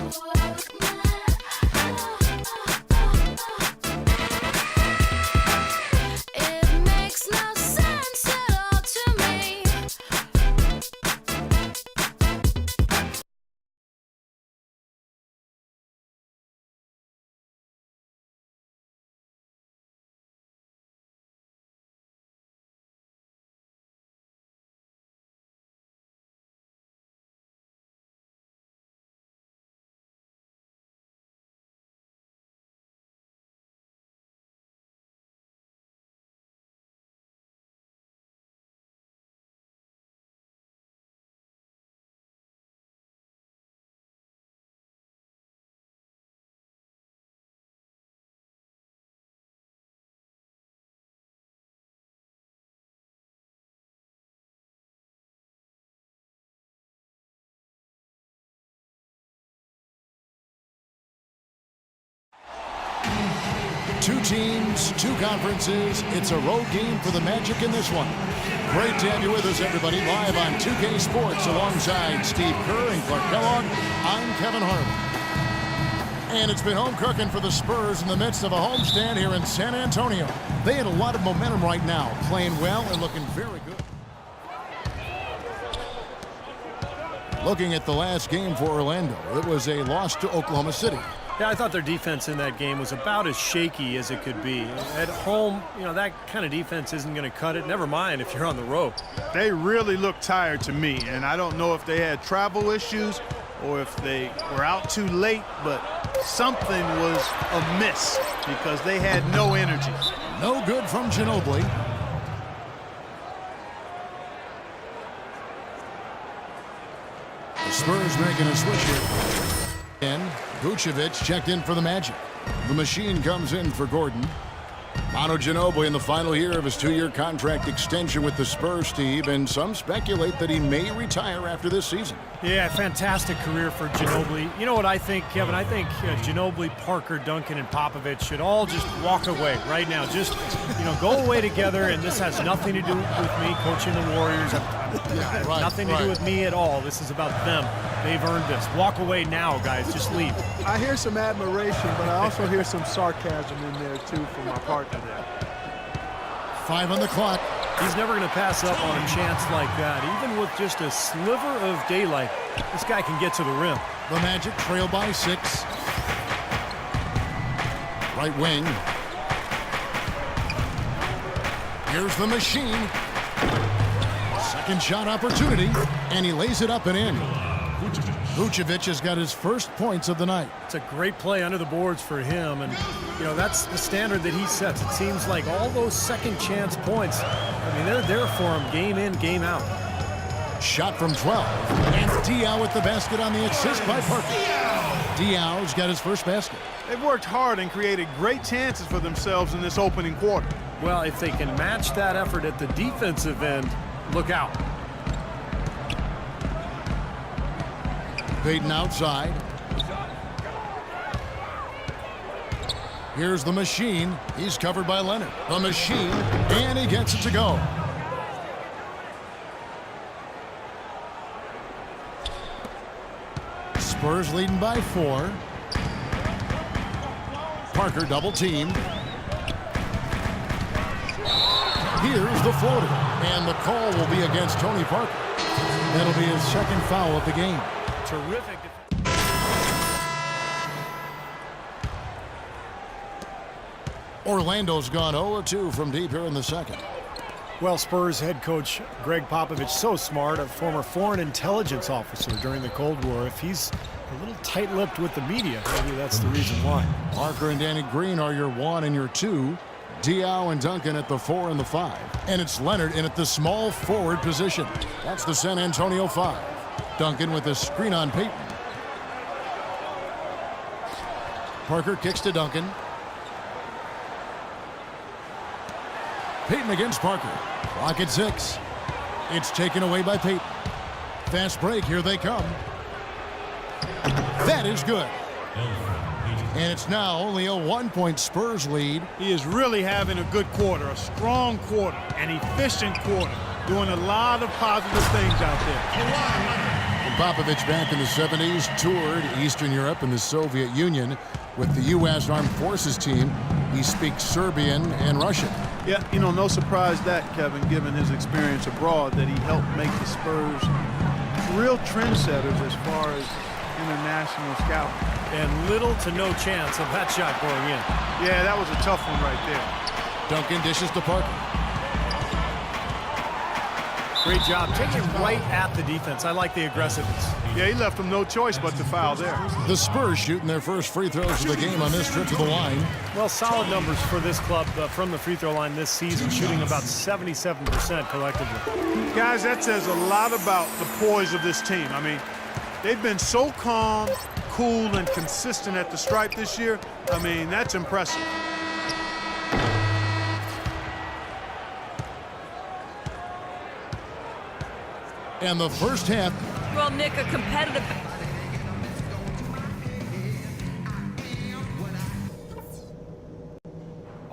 It makes no sense at all to me. 2 teams, 2 conferences. It's a road game for the Magic in this one. Great to have you with us, everybody, live on 2K Sports alongside Steve Kerr and Clark Kellogg. I'm Kevin Harlan. And it's been home cooking for the Spurs in the midst of a homestand here in San Antonio. They had a lot of momentum right now, playing well and looking very good. Looking at the last game for Orlando, it was a loss to Oklahoma City. Yeah, I thought their defense in that game was about as shaky as it could be. At home, you know, that kind of defense isn't going to cut it. Never mind if you're on the road. They really looked tired to me, and I don't know if they had travel issues or if they were out too late, but something was amiss because they had no energy. No good from Ginobili. The Spurs making a switch here. And Vucevic checked in for the Magic. The machine comes in for Gordon. Manu Ginobili in the final year of his 2-year contract extension with the Spurs, Steve, and some speculate that he may retire after this season. Yeah, fantastic career for Ginobili. You know what I think, Kevin? I think Ginobili, Parker, Duncan, and Popovich should all just walk away right now. Just, go away together, and this has nothing to do with me coaching the Warriors. Nothing to do with me at all. This is about them. They've earned this. Walk away now, guys. Just leave. I hear some admiration, but I also hear some sarcasm in there, too, from my partner there. 5 on the clock. He's never going to pass up on a chance like that. Even with just a sliver of daylight, this guy can get to the rim. The Magic trail by 6. Right wing. Here's the machine. Second shot opportunity, and he lays it up and in. Vucevic has got his first points of the night. It's a great play under the boards for him, and that's the standard that he sets. It seems like all those second chance points, they're there for him game in, game out. Shot from 12, and Diaw with the basket on the assist by Parker. Diaw's got his first basket. They've worked hard and created great chances for themselves in this opening quarter. Well, if they can match that effort at the defensive end, look out. Payton outside. Here's the machine. He's covered by Leonard. The machine, and he gets it to go. Spurs leading by 4. Parker double teamed. Here's the floater, and the call will be against Tony Parker. That'll be his second foul of the game. Terrific. Orlando's gone 0-2 from deep here in the second. Well, Spurs head coach Greg Popovich, so smart, a former foreign intelligence officer during the Cold War. If he's a little tight-lipped with the media, maybe that's the reason why. Parker and Danny Green are your 1 and your 2. Diaw and Duncan at the 4 and the 5. And it's Leonard in at the small forward position. That's the San Antonio 5. Duncan with a screen on Payton. Parker kicks to Duncan. Payton against Parker. Clock at 6. It's taken away by Payton. Fast break, here they come. That is good. And it's now only a 1-point Spurs lead. He is really having a good quarter, a strong quarter, an efficient quarter, doing a lot of positive things out there. Popovich back in the 70s toured Eastern Europe and the Soviet Union with the U.S. Armed Forces team. He speaks Serbian and Russian. Yeah, you know, no surprise that, Kevin, given his experience abroad, that he helped make the Spurs real trendsetters as far as international scouting. And little to no chance of that shot going in. Yeah, that was a tough one right there. Duncan dishes to Parker. Great job taking right at the defense. I like the aggressiveness. Yeah, he left them no choice but to foul there. The Spurs shooting their first free throws of the game on this trip to the line. Well, solid numbers for this club from the free throw line this season, shooting about 77% collectively. Guys, that says a lot about the poise of this team. I mean, they've been so calm, cool, and consistent at the stripe this year. I mean, that's impressive. And the first half. Well, Nick, a competitive...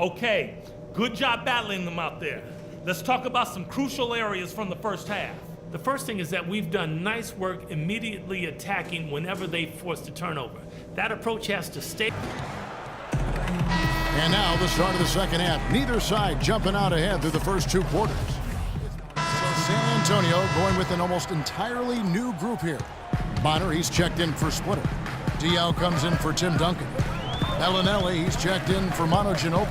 Okay, good job battling them out there. Let's talk about some crucial areas from the first half. The first thing is that we've done nice work immediately attacking whenever they forced a turnover. That approach has to stay. And now the start of the second half. Neither side jumping out ahead through the first two quarters. San Antonio going with an almost entirely new group here. Bonner, he's checked in for Splitter. Diaw comes in for Tim Duncan. Bellinelli, he's checked in for Manu Ginobili.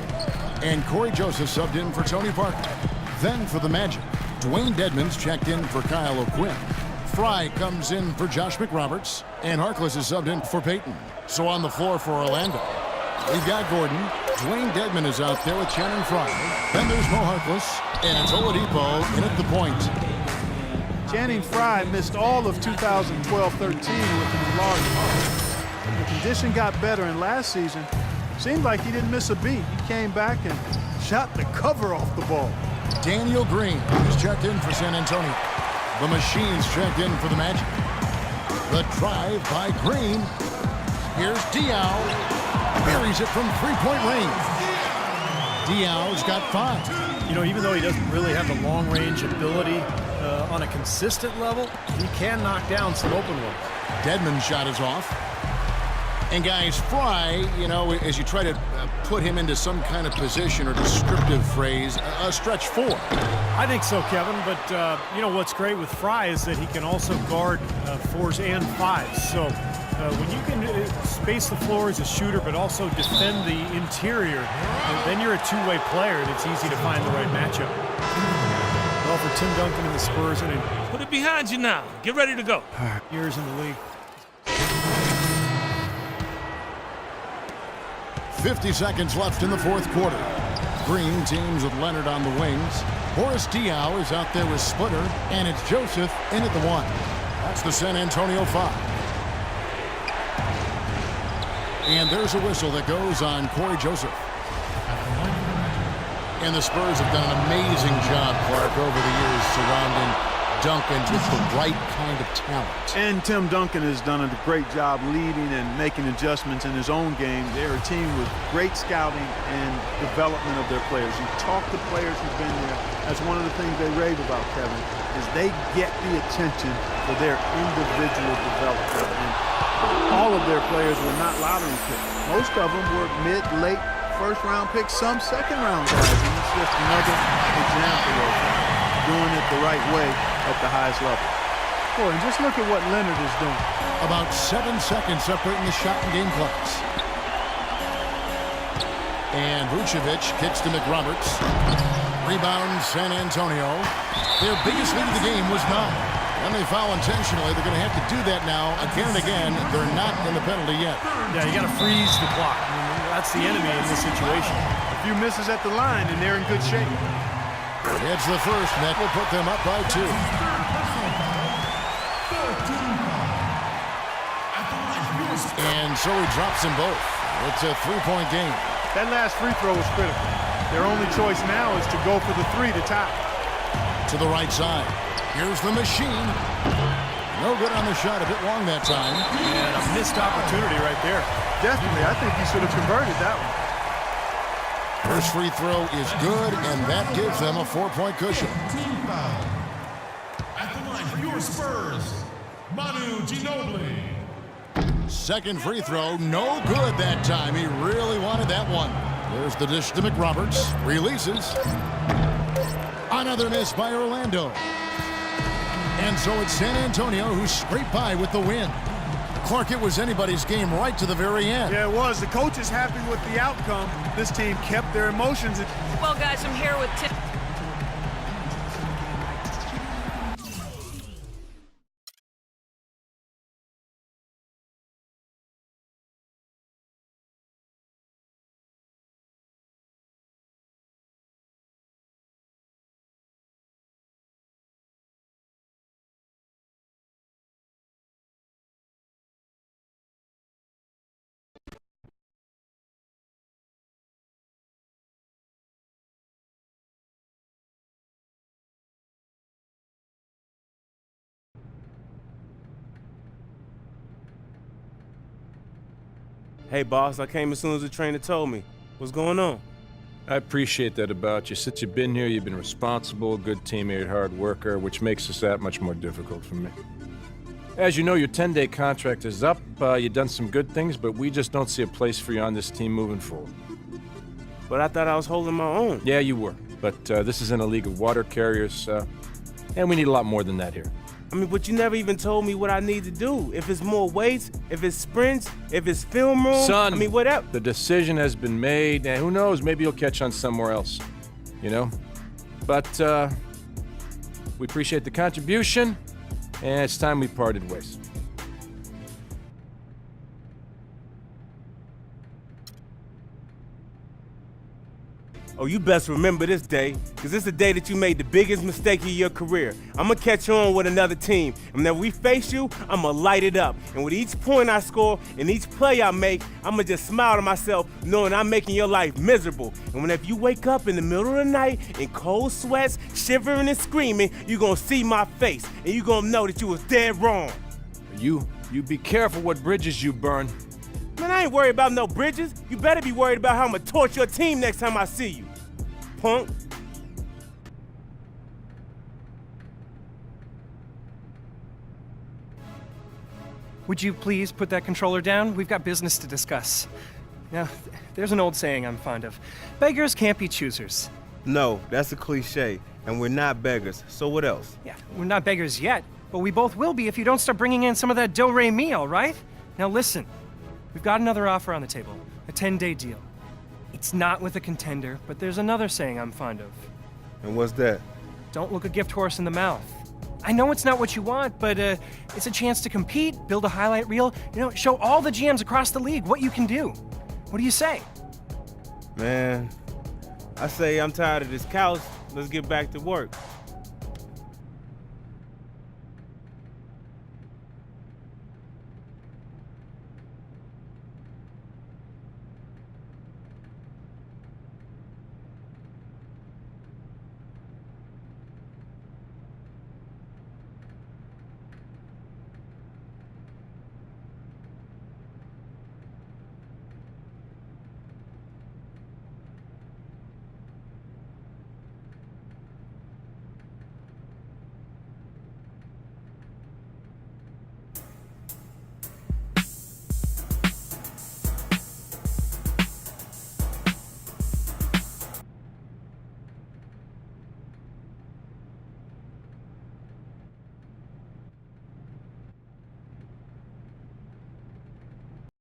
And Corey Joseph subbed in for Tony Parker. Then for the Magic, Dwayne Dedmon's checked in for Kyle O'Quinn. Fry comes in for Josh McRoberts. And Harkless is subbed in for Peyton. So on the floor for Orlando, we've got Gordon. Dwayne Dedmon is out there with Channing Frye. Then there's Mo Harkless. And it's Oladipo in at the point. Channing Frye missed all of 2012-13 with an enlarged arm. The condition got better, and last season seemed like he didn't miss a beat. He came back and shot the cover off the ball. Daniel Green is checked in for San Antonio. The Machine's checked in for the Magic. The drive by Green. Here's Diaw. Buries it from three-point range. Diaw's got 5. You know, even though he doesn't really have the long-range ability on a consistent level, he can knock down some open ones. Dedmon's shot is off. And guys, Fry, you know, as you try to put him into some kind of position or descriptive phrase, a stretch 4. I think so, Kevin, but you know what's great with Fry is that he can also guard 4s and 5s. So when you can space the floor as a shooter but also defend the interior, then you're a two-way player and it's easy to find the right matchup. Well, for Tim Duncan and the Spurs, and Put it behind you now. Get ready to go. years in the league. 50 seconds left in the fourth quarter. Green teams with Leonard on the wings. Boris Diaw is out there with Splitter, and it's Joseph in at the 1. That's the San Antonio 5. And there's a whistle that goes on Corey Joseph. And the Spurs have done an amazing job, Clark, over the years surrounding Duncan with the right kind of talent. And Tim Duncan has done a great job leading and making adjustments in his own game. They're a team with great scouting and development of their players. You talk to players who've been there. That's one of the things they rave about, Kevin, is they get the attention for their individual development. And all of their players were not lottery picks. Most of them were mid, late, first-round picks, some second-round guys. And it's just another example of doing it the right way at the highest level. Boy, and just look at what Leonard is doing. About 7 seconds separating the shot and game clocks. And Vucevic kicks to McRoberts. Rebound San Antonio. Their biggest lead of the game was 9. When they foul intentionally, they're going to have to do that now again and again. They're not in the penalty yet. Yeah, you got to freeze the clock. I mean, that's the enemy in this situation. A few misses at the line, and they're in good shape. It's the first, and that will put them up by 2. And so he drops them both. It's a 3-point game. That last free throw was critical. Their only choice now is to go for the 3 to tie. To the right side. Here's the Machine. No good on the shot, a bit long that time. And a missed opportunity right there. Definitely, I think he should have converted that one. First free throw is good, and that gives them a 4-point cushion. Team foul. At the line for your Spurs, Manu Ginobili. Second free throw, no good that time. He really wanted that one. There's the dish to McRoberts. Releases. Another miss by Orlando. And so it's San Antonio who scraped by with the win. Clark, it was anybody's game right to the very end. Yeah, it was. The coach is happy with the outcome. This team kept their emotions. Well, guys, I'm here with Tim. Hey, boss, I came as soon as the trainer told me. What's going on? I appreciate that about you. Since you've been here, you've been responsible, good teammate, hard worker, which makes this that much more difficult for me. As you know, your 10-day contract is up. You've done some good things, but we just don't see a place for you on this team moving forward. But I thought I was holding my own. Yeah, you were. But this is in a league of water carriers, and we need a lot more than that here. I mean, but you never even told me what I need to do. If it's more weights, if it's sprints, if it's film room, Son, I mean, whatever. The decision has been made, and who knows, maybe you'll catch on somewhere else, you know? But we appreciate the contribution, and it's time we parted ways. Oh, you best remember this day, because it's the day that you made the biggest mistake of your career. I'm going to catch on with another team, and whenever we face you, I'm going to light it up. And with each point I score and each play I make, I'm going to just smile to myself knowing I'm making your life miserable. And whenever you wake up in the middle of the night in cold sweats, shivering and screaming, you're going to see my face, and you're going to know that you was dead wrong. You be careful what bridges you burn. Man, I ain't worried about no bridges. You better be worried about how I'm gonna torch your team next time I see you, punk. Would you please put that controller down? We've got business to discuss. Now, there's an old saying I'm fond of. Beggars can't be choosers. No, that's a cliche, and we're not beggars, so what else? Yeah, we're not beggars yet, but we both will be if you don't start bringing in some of that do-re-mi, all right? Now listen. We've got another offer on the table, a 10-day deal. It's not with a contender, but there's another saying I'm fond of. And what's that? Don't look a gift horse in the mouth. I know it's not what you want, but it's a chance to compete, build a highlight reel, show all the GMs across the league what you can do. What do you say? Man, I say I'm tired of this couch. Let's get back to work.